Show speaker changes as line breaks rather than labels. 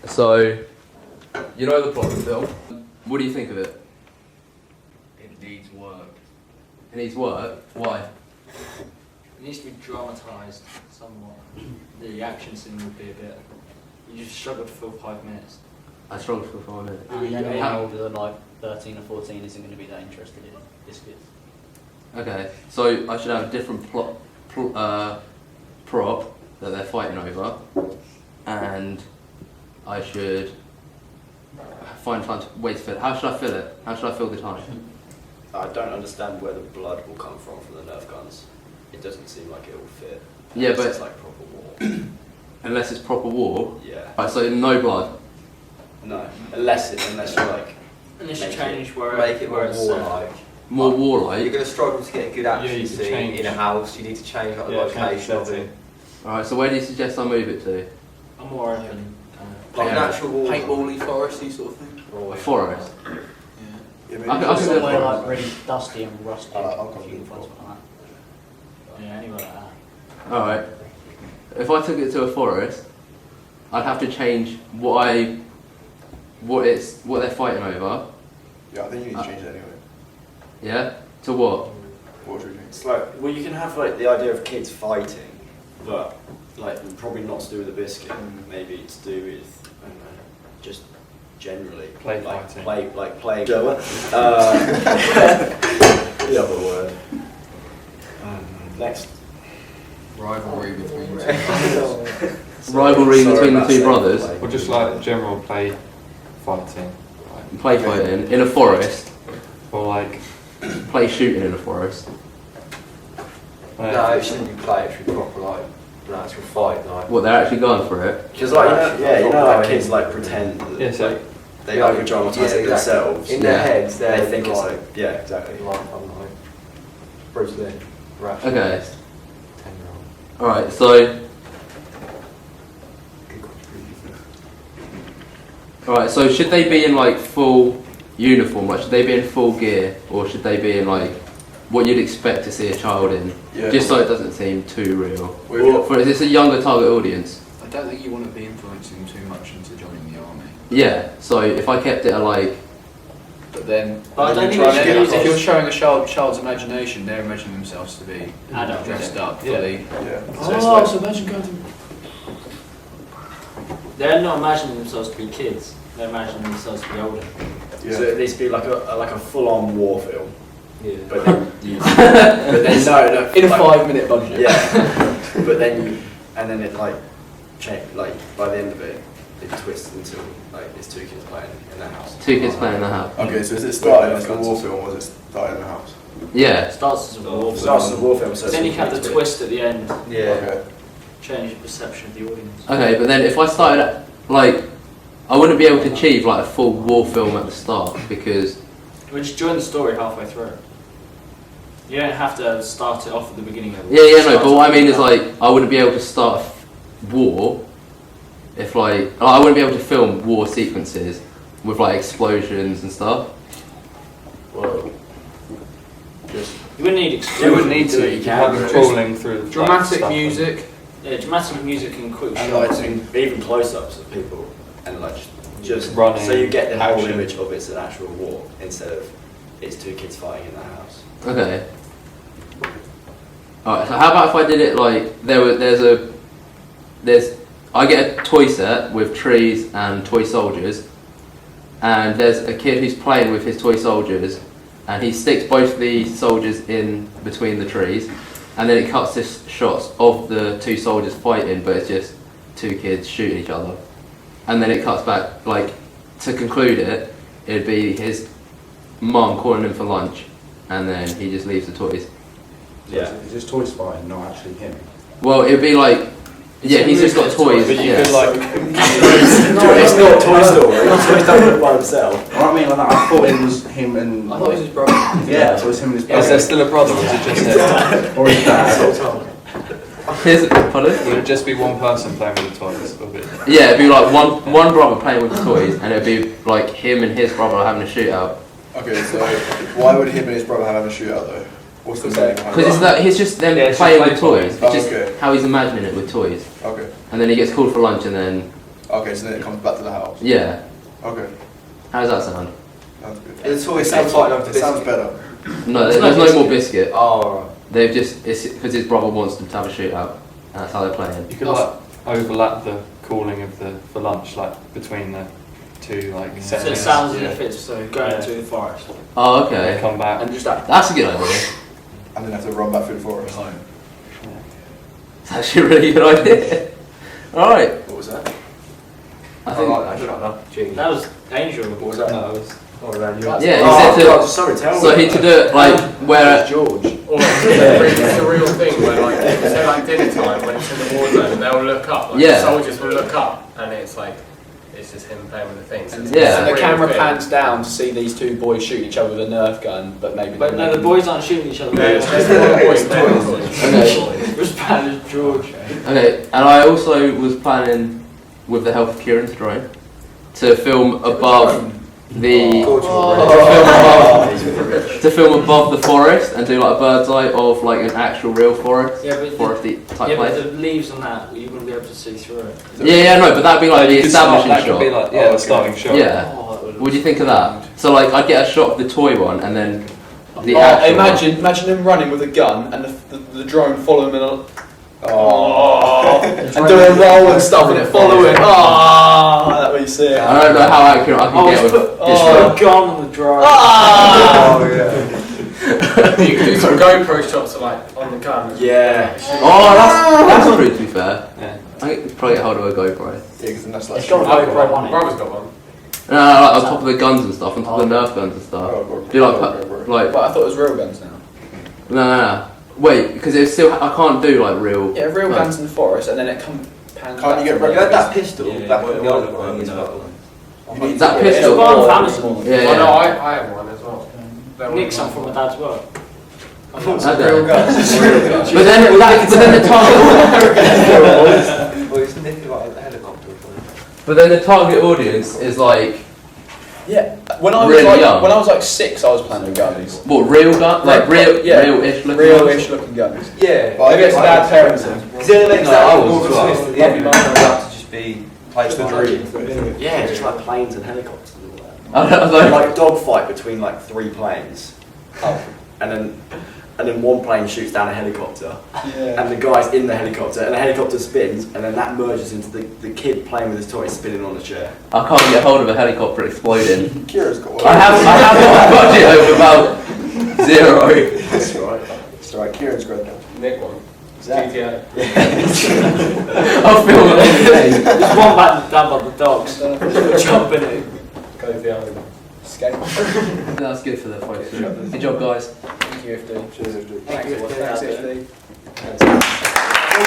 So, you know the plot of the film. What do you think of it?
It needs work.
It needs work. Why?
It needs to be dramatised somewhat. The action scene would be a bit. You just struggle to fill 5 minutes.
I struggled for 5 minutes.
And anyone
How-
older than like 13 or 14 isn't going to be that interested in biscuits.
Okay, so I should have a different prop that they're fighting over, and I should find way to fill it. How should I fill it? How should I fill the time?
I don't understand where the blood will come from the Nerf guns. It doesn't seem like it will fit.
Yeah,
Unless
but
it's like proper war.
unless it's proper war.
Yeah.
Right, so no blood.
No. Unless you like
Unless you
make
change
it,
where
make it
where
more
it's
warlike.
More
You're
warlike.
going to struggle to get a good
Yeah,
action
you can
scene
change.
in a house. You need to change like, the
Yeah, change
location of
setting.
it.
Alright, so where do you suggest I move it to?
I'm more open.
Like
Yeah.
an actual war.
Paintbally, foresty sort of thing.
A forest.
Yeah.
Yeah,
I
maybe
can
just
do
Somewhere
it.
like really dusty and rusty.
I'll come
if you
to
can
the
find
floor.
something like that.
Yeah, anywhere like that.
Alright. If I took it to a forest, I'd have to change what they're fighting over.
Yeah, I think you need to change it anyway.
Yeah? To what?
What should we change?
It's like, well, you can have like the idea of kids fighting, but like probably not to do with the biscuit. Maybe to do with, I don't know, just generally
Play
like
fighting.
playing. The other word. Next.
Rivalry between two.
Rivalry
Sorry
between the
about
two
saying
brothers.
play.
Or just like general play fighting.
Play fighting in a forest.
Or like,
Play shooting in a forest.
No, it shouldn't be play. It should be proper like an actual fight. Like
What, they're actually going for it?
Because like you know, like
Proper
kids like pretend that
Yeah, so-
like, they
Yeah,
over dramatize it
exactly.
themselves.
in their
Yeah.
heads,
They
they're
think it's
like,
like yeah, exactly.
I'm like Bruce Lee.
Okay.
10-year-old.
Alright, so... Alright, so should they be in like full uniform? Like should they be in full gear? Or should they be in like what you'd expect to see a child in?
Yeah.
Just so it doesn't seem too real.
Well,
For is this a younger target audience?
I don't think you want to be influencing too much into joining the army.
Yeah, so if I kept it at like...
But then,
But I don't think
then
we should use
if
it-
you're showing a child's imagination, they're imagining themselves to be
Adult.
dressed up
Yeah.
fully.
yeah.
So it's like, so imagine going to...
They're not imagining themselves to be kids. They're imagining themselves to be older.
Yeah.
So it needs to be like a full-on war film.
Yeah.
But then no,
In a
like,
5-minute budget.
Yeah, but then and then it like change like by the end of it, it twists until like it's two kids playing in their house.
Two kids playing in the house.
Okay, so is it starting as a war film or is it starting in the house?
Yeah.
It starts as a war film.
Starts as a war film, so
Then you
it's
have the
complete
twist at the end,
Yeah.
Okay.
change the perception of the audience.
Okay, but then if I started at, like... I wouldn't be able to achieve like a full war film at the start because...
We just join the story halfway through. You don't have to start it off at the beginning of it.
Yeah, no, but what I mean is like, I wouldn't be able to start a war if like, I wouldn't be able to film war sequences with like explosions and stuff.
Well, just
You wouldn't need
you
explosions.
wouldn't need to. You have them crawling through the
Dramatic
stuff.
music.
Yeah, dramatic music and quick
And
shots.
lighting.
even close-ups of people and like just
Running,
so you get the whole
action.
image of it's an actual war instead of it's two kids fighting in the house.
Okay. Alright, so how about if I did it like, I get a toy set with trees and toy soldiers, and there's a kid who's playing with his toy soldiers, and he sticks both the soldiers in between the trees, and then it cuts to shots of the two soldiers fighting, but it's just two kids shooting each other. And then it cuts back, like, to conclude it, it'd be his mum calling him for lunch, and then he just leaves the toys.
Yeah.
Is this Toy Spy and not actually him?
Well, it'd be like, yeah, he's just got toys.
But you
Yeah.
could like,
It's not Toy Story. He's done it by himself.
I don't mean like that. I thought it was him and.
I thought it was his brother.
Yeah, so it's him and his
is
brother.
there still a brother or is it just him?
Or his dad.
Pardon?
Would it just be one person playing with the toys? Or would it-
Yeah, it'd be like one brother playing with the toys, and it'd be like him and his brother having a shootout.
Okay, so why would him and his brother have a shootout though? What's the meaning behind
Because it's just them
Yeah, it's
playing
just
with
play
toys.
fighting.
It's just
Oh, okay.
how he's imagining it with toys.
Okay.
And then he gets called for lunch, and then
Okay, so then it comes back to the house.
Yeah.
Okay,
How does that sound?
sounds good.
The toy
It sounds
sounds
like, it sounds better.
No,
It's
there's
not
no more biscuit.
Oh,
They've just, it's because his brother wants them to have a shootout. And that's how they're playing.
You could like overlap the calling of the for lunch, like between the two like
So it
settings.
sounds as
Yeah.
if it's going to the forest.
Oh,
And
okay.
come back.
And just that.
That's a good idea.
And then have to run back through the forest.
It's actually a really good idea. Alright.
What was that?
I
I
think.
like that shot. Gee.
That was Angel.
What was that?
No, it was
Not around you.
Yeah, he
Oh,
said to.
God, sorry, tell
So
me.
he to do it like where.
George.
Or it's a real thing where, like, say like dinner time when it's in the war zone, and they'll look up. Like,
Yeah.
the soldiers will look up, and it's like it's just him playing with the things.
And,
Yeah.
and the
Real
camera
thing.
pans down to see these two boys shoot each other with a Nerf gun, but maybe.
But no, the boys aren't shooting each other.
Yeah, it's just the boys playing with toys.
Okay.
It was bad as George.
Okay, and I also was planning, with the help of Kieran's drone, to film above the. To film above the forest and do like a bird's eye of like an actual real forest,
Yeah, but
foresty type
yeah, but
place.
the leaves on that, you wouldn't be able to see through it.
Yeah, no, but that'd be like the
You could start-
establishing
that could
shot.
be like
Oh,
the starting shot.
Yeah.
Oh, that would
What do you think of that? So like, I'd get a shot of the toy one and then the
Oh,
actual
imagine him running with a gun and the drone following him and and doing a roll and stuff and it following. Oh, that would be sick.
one. I don't know how accurate I can
Oh,
get with
put
this
a
drone.
gun on the drone.
Ah!
Oh, yeah.
You can do some GoPro shots of like on the gun.
Yeah.
Oh, that's true. To be fair,
Yeah.
I could probably get hold of a GoPro.
Yeah, because then that's like.
It's got a
I've got
GoPro
one.
on it.
Brother's got one.
No, like on top of the guns and stuff, on top of the Nerf guns and stuff.
Oh,
Do like, like,
But I thought it was real guns now.
no. Wait, because it's still, I can't do like real.
Yeah, real
No.
guns in the forest and then it pans
Can't
back
you get
from
rid
You
it.
had that pistol,
Yeah,
that
the
the
old
other
one,
one
you
as
know.
well.
That
Yeah,
pistol.
It's one Amazon.
Yeah,
Oh, no,
yeah.
I have one as well. They're
Nick
all
some from my dad's work.
Okay.
Real guns.
But then the target.
Well, it's nipping like a helicopter or something.
But then the target audience is like
Yeah, when I was
Really
like
young.
when I was like 6, I was planning guns.
what real gun, like real,
Yeah.
real-ish looking.
Real-ish looking guns.
Yeah.
But I
Maybe it's
guess
bad parenting.
Because the other thing
No,
that
I
I
was
was
as well.
twist at the end, mine turned out to just be
It's the dream.
Yeah, just like planes and helicopters and all that.
I don't know.
Like a dogfight between like 3 planes.
Oh.
And then one plane shoots down a helicopter.
Yeah.
And the guy's in the helicopter, and the helicopter spins, and then that merges into the kid playing with his toy spinning on a chair.
I can't get hold of a helicopter exploding.
Kira's got one.
I have my budget of about 0.
That's right.
It's alright, Kieran's got that.
Nick one.
Zach.
GTA.
I'll film it.
There's one back down by the dogs. Jumping it.
Go to the other one.
Skate.
That's good for the photo. Good job, guys.
Thank you, FD.
Cheers, FD.
Thanks,
FD.
FD.